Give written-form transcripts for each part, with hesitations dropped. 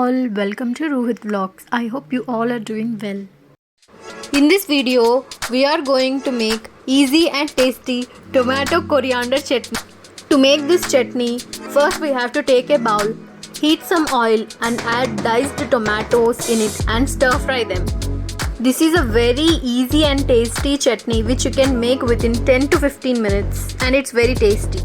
all, welcome to Rohit Vlogs. I hope you all are doing well. In this video, we are going to make easy and tasty tomato coriander chutney. To make this chutney, first we have to take a bowl, heat some oil and add diced tomatoes in it and stir fry them. This is a very easy and tasty chutney which you can make within 10 to 15 minutes and it's very tasty.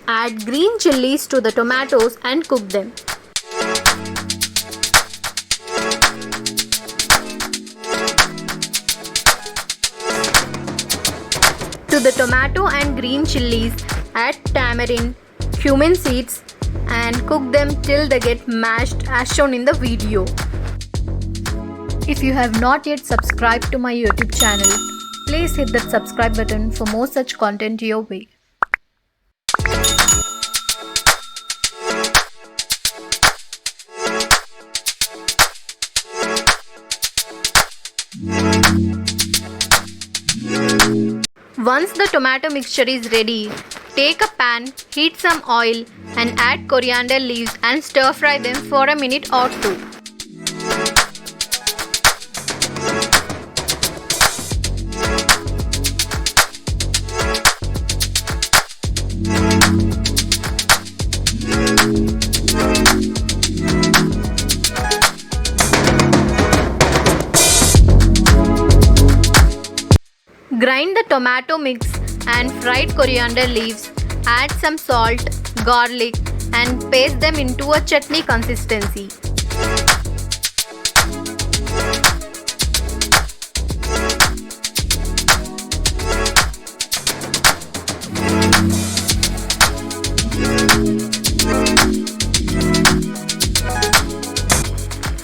Add green chilies to the tomatoes and cook them. To the tomato and green chilies, add tamarind, cumin seeds and cook them till they get mashed as shown in the video. If you have not yet subscribed to my YouTube channel, please hit that subscribe button for more such content your way. Once the tomato mixture is ready, take a pan, heat some oil and add coriander leaves and stir fry them for a minute or two. Grind the tomato mix and fried coriander leaves, add some salt, garlic and paste them into a chutney consistency.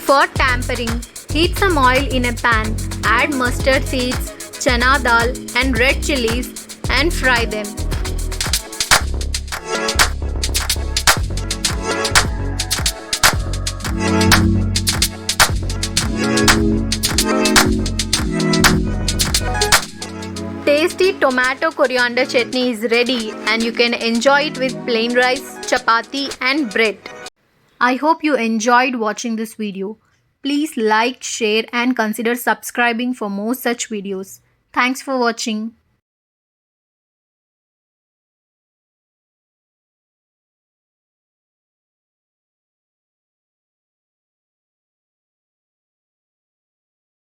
For tempering, heat some oil in a pan, add mustard seeds, chana dal and red chilies and fry them. Tasty tomato coriander chutney is ready and you can enjoy it with plain rice, chapathi and bread. I hope you enjoyed watching this video. Please like, share and consider subscribing for more such videos. Thanks for watching.